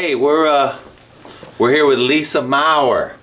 Hey, we're here with Lisa Mowrer,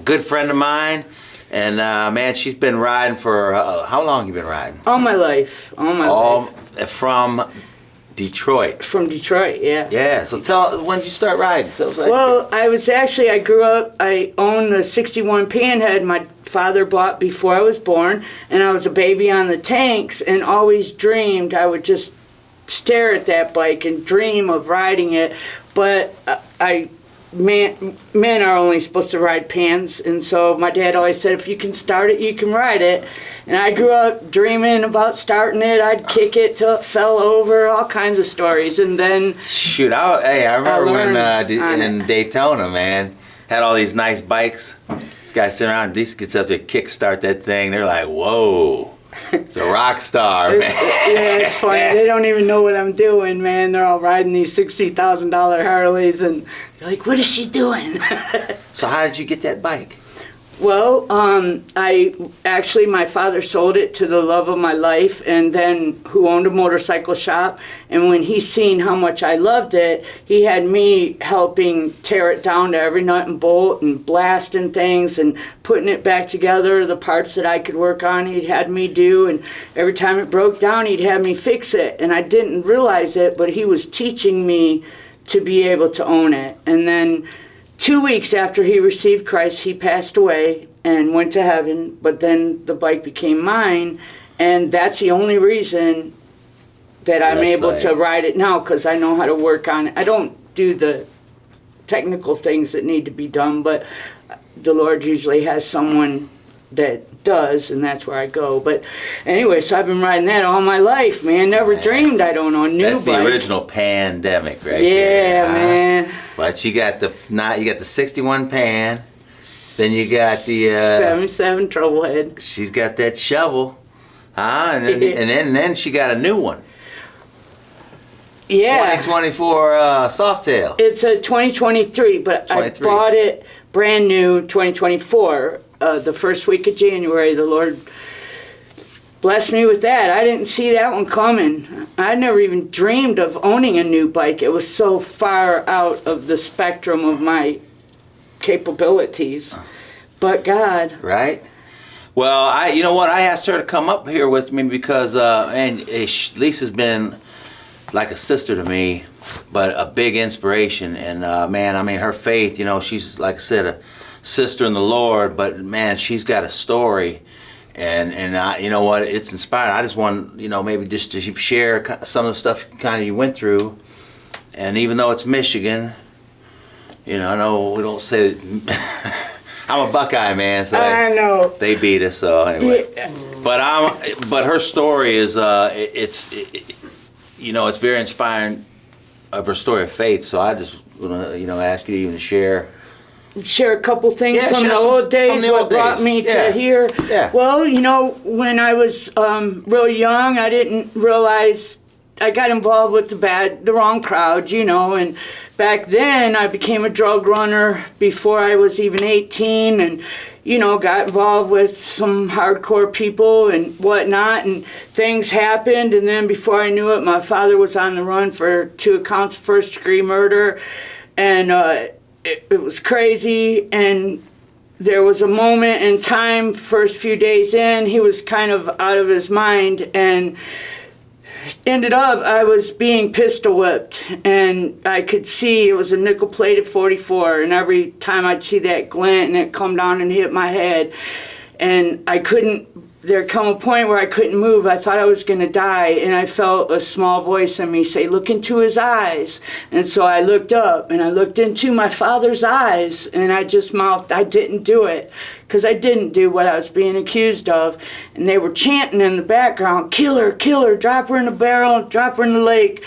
good friend of mine, and man, she's been riding for how long? You been riding? All my life. From Detroit. From Detroit, yeah. Yeah. So when did you start riding? Well, I grew up. I owned a '61 Panhead my father bought before I was born, and I was a baby on the tanks, and always dreamed I would just stare at that bike and dream of riding it. But men are only supposed to ride pans, and so my dad always said, if you can start it, you can ride it. And I grew up dreaming about starting it. I'd kick it till it fell over, all kinds of stories. And then I remember when in Daytona, man, had all these nice bikes. These guys sitting around, these kids up to kick start that thing. They're like, whoa. It's a rock star, man. Yeah, it's funny. They don't even know what I'm doing, man. They're all riding these $60,000 Harleys, and they're like, what is she doing? So how did you get that bike? Well, my father sold it to the love of my life, and then who owned a motorcycle shop. And when he seen how much I loved it, he had me helping tear it down to every nut and bolt and blasting things and putting it back together, the parts that I could work on, he'd had me do. And every time it broke down, he'd have me fix it. And I didn't realize it, but he was teaching me to be able to own it. And then 2 weeks after he received Christ, he passed away and went to heaven, but then the bike became mine, and that's the only reason that I'm able to ride it now, because I know how to work on it. I don't do the technical things that need to be done, but the Lord usually has someone that does, and that's where I go. But anyway, so I've been riding that all my life, man. Never dreamed I'd own a new bike. That's the original pandemic, right? Yeah, man. But you got the 61 Pan, then you got the 77 Troublehead. She's got that shovel, and then she got a new one. Yeah. 2024 Softail. It's a 2023, but 23. I bought it brand new 2024. The first week of January, the Lord blessed me with that. I didn't see that one coming. I never even dreamed of owning a new bike. It was so far out of the spectrum of my capabilities. But God. Right. Well, you know what? I asked her to come up here with me because, Lisa's been like a sister to me, but a big inspiration. And man, I mean, her faith, she's, like I said, a sister in the Lord, but man, she's got a story, and you know what? It's inspiring. I just want, maybe just to share some of the stuff kind of you went through. And even though it's Michigan, I know we don't say that. I'm a Buckeye man, so I know they beat us. So anyway, yeah. But her story is it's very inspiring of her story of faith. So I just want to ask you to share a couple things from the old days, what brought me to here. Yeah. Well, when I was real young, I didn't realize I got involved with the wrong crowd, and back then I became a drug runner before I was even 18, and got involved with some hardcore people and whatnot, and things happened, and then before I knew it, my father was on the run for 2 counts of first-degree murder, and it was crazy. And there was a moment in time, first few days in, he was kind of out of his mind, and ended up, I was being pistol whipped, and I could see it was a nickel-plated 44, and every time I'd see that glint, and it come down and hit my head, and there come a point where I couldn't move. I thought I was going to die, and I felt a small voice in me say, look into his eyes. And so I looked up, and I looked into my father's eyes, and I just mouthed, I didn't do it, because I didn't do what I was being accused of. And they were chanting in the background, kill her, drop her in the barrel, drop her in the lake,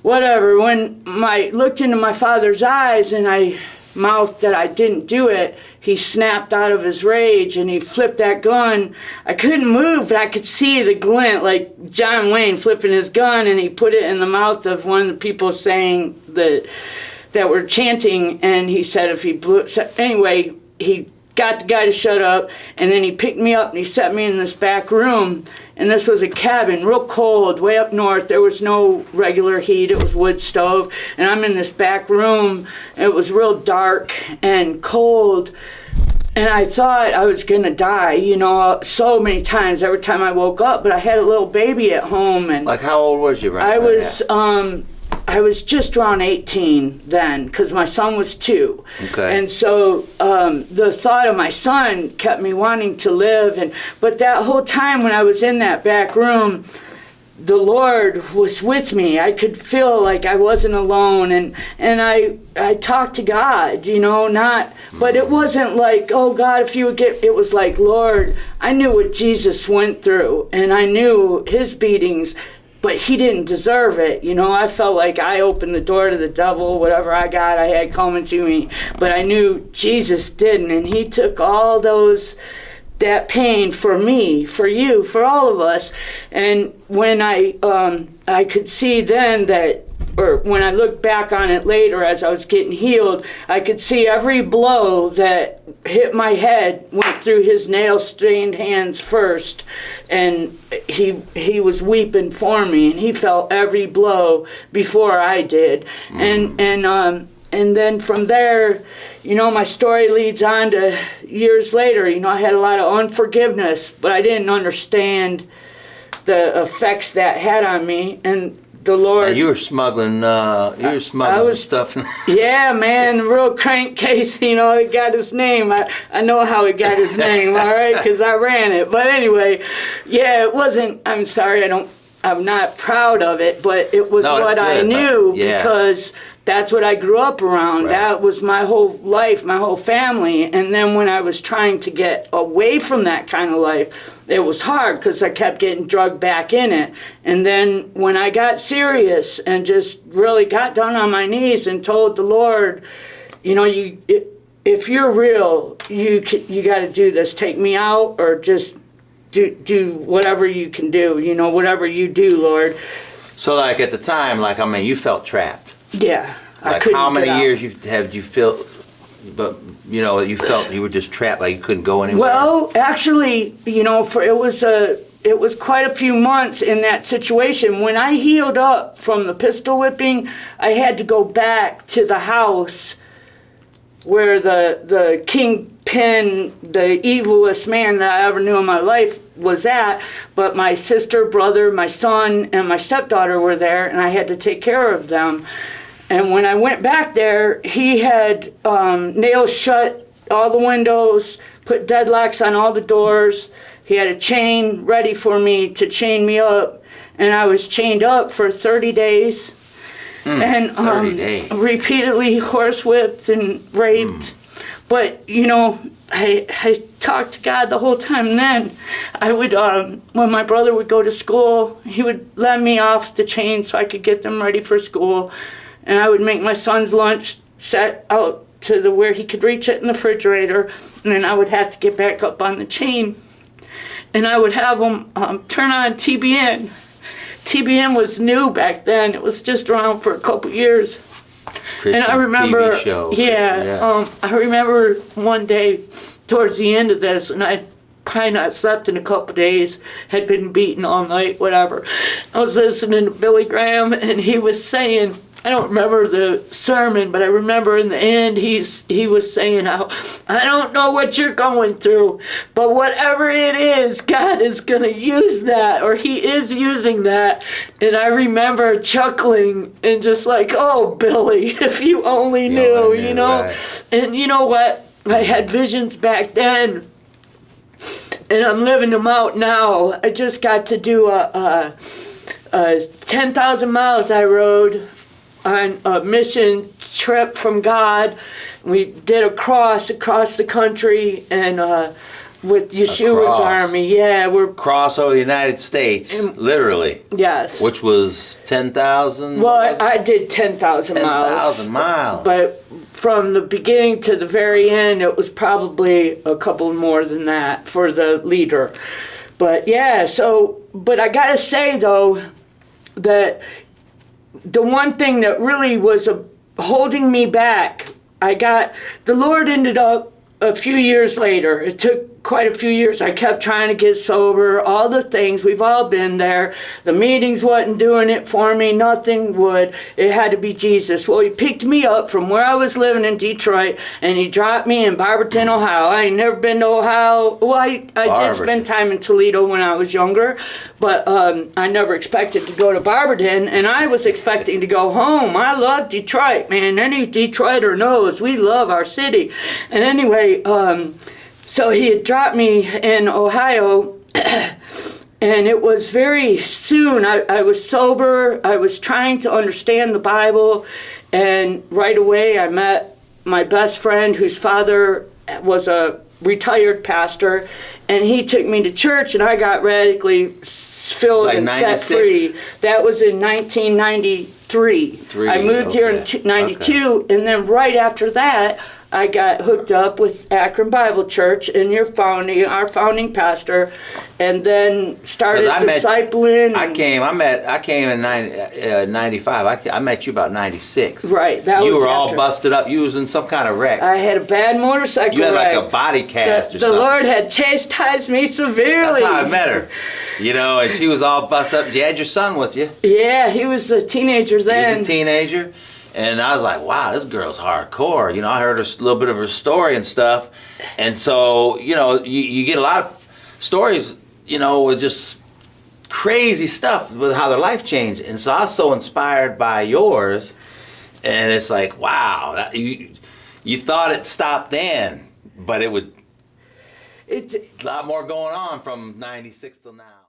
whatever. When I looked into my father's eyes and I mouthed that I didn't do it, he snapped out of his rage and he flipped that gun. I couldn't move, but I could see the glint, like John Wayne flipping his gun, and he put it in the mouth of one of the people saying that were chanting, and he said if he blew it. So anyway, he got the guy to shut up, and then he picked me up and he set me in this back room, and this was a cabin, real cold, way up north. There was no regular heat. It was wood stove, and I'm in this back room. It was real dark and cold, and I thought I was gonna die, you know, so many times, every time I woke up. But I had a little baby at home, and Like, how old was you right I was just around 18 then, because my son was 2. Okay. And so the thought of my son kept me wanting to live. But that whole time when I was in that back room, the Lord was with me. I could feel like I wasn't alone. And I talked to God, you know, but it wasn't like, oh God, if you would it was like, Lord, I knew what Jesus went through, and I knew his beatings, but he didn't deserve it. You know, I felt like I opened the door to the devil, whatever I had coming to me. But I knew Jesus didn't, and he took all that pain for me, for you, for all of us. And when I could see then that, or when I looked back on it later as I was getting healed, I could see every blow that hit my head went through his nail-stained hands first, and he was weeping for me, and he felt every blow before I did. And then from there, you know, my story leads on to years later. You know, I had a lot of unforgiveness, but I didn't understand the effects that had on me. And the Lord. You were smuggling. Stuff. Yeah, man, real crankcase. You know, it got his name. I know how it got his name. All right, because I ran it. But anyway, yeah, it wasn't. I'm sorry. I'm not proud of it, but it was what I knew because that's what I grew up around. Right. That was my whole life, my whole family. And then when I was trying to get away from that kind of life, it was hard because I kept getting drugged back in it. And then when I got serious and just really got down on my knees and told the Lord, you know, if you're real, you got to do this. Take me out, or just do whatever you can do. You know, whatever you do, Lord. So, like, at the time, like, I mean, you felt trapped. Yeah. Like, how many years have you felt? But you know, you felt you were just trapped, like you couldn't go anywhere. Well, actually, you know, it was quite a few months in that situation. When I healed up from the pistol whipping, I had to go back to the house where the kingpin, the evilest man that I ever knew in my life was at. But my sister, brother, my son, and my stepdaughter were there, and I had to take care of them. And when I went back there, he had nails shut all the windows, put deadlocks on all the doors. He had a chain ready for me to chain me up. And I was chained up for 30 days. And 30 days. Repeatedly horsewhipped and raped. But, you know, I talked to God the whole time then. I would, when my brother would go to school, he would let me off the chain so I could get them ready for school. And I would make my son's lunch set out to where he could reach it in the refrigerator. And then I would have to get back up on the chain. And I would have him turn on TBN. TBN was new back then. It was just around for a couple years. Christian and I remember, TV show. I remember one day towards the end of this, and I'd probably not slept in a couple days, had been beaten all night, whatever. I was listening to Billy Graham, and he was saying, I don't remember the sermon, but I remember in the end he was saying how, I don't know what you're going through, but whatever it is, God is going to use that, or he is using that. And I remember chuckling and just like, oh, Billy, if you only knew, you know. Right. And you know what? I had visions back then, and I'm living them out now. I just got to do a 10,000 miles I rode on a mission trip from God. We did a cross across the country, and with Yeshua's army. Yeah, we're cross over the United States, literally. Yes. Which was 10,000. Well, I did 10,000 miles. 10,000 miles. But from the beginning to the very end, it was probably a couple more than that for the leader. But yeah, but I gotta say though, that the one thing that really was holding me back, the Lord ended up a few years later. It took quite a few years. I kept trying to get sober, all the things. We've all been there. The meetings wasn't doing it for me. Nothing would. It had to be Jesus. Well, he picked me up from where I was living in Detroit, and he dropped me in Barberton, Ohio. I ain't never been to Ohio. Well, I did spend time in Toledo when I was younger, but I never expected to go to Barberton, and I was expecting to go home. I love Detroit, man. Any Detroiter knows we love our city. And anyway, so he had dropped me in Ohio, and it was very soon. I was sober. I was trying to understand the Bible, and right away I met my best friend whose father was a retired pastor, and he took me to church, and I got radically filled and set free. That was in 1993. I moved here in 92, and then right after that, I got hooked up with Akron Bible Church and our founding pastor, and then started discipling. I came in 95. I met you about 96. Right, You were all busted up. You was in some kind of wreck. I had a bad motorcycle You had wreck. like a body cast or the something. Lord had chastised me severely. That's how I met her. You know, and she was all busted up. You had your son with you. Yeah, he was a teenager then. He was a teenager. And I was like, wow, this girl's hardcore. You know, I heard a little bit of her story and stuff. And so, you know, you get a lot of stories, you know, with just crazy stuff with how their life changed. And so I was so inspired by yours. And it's like, wow, you thought it stopped then, but a lot more going on from 96 till now.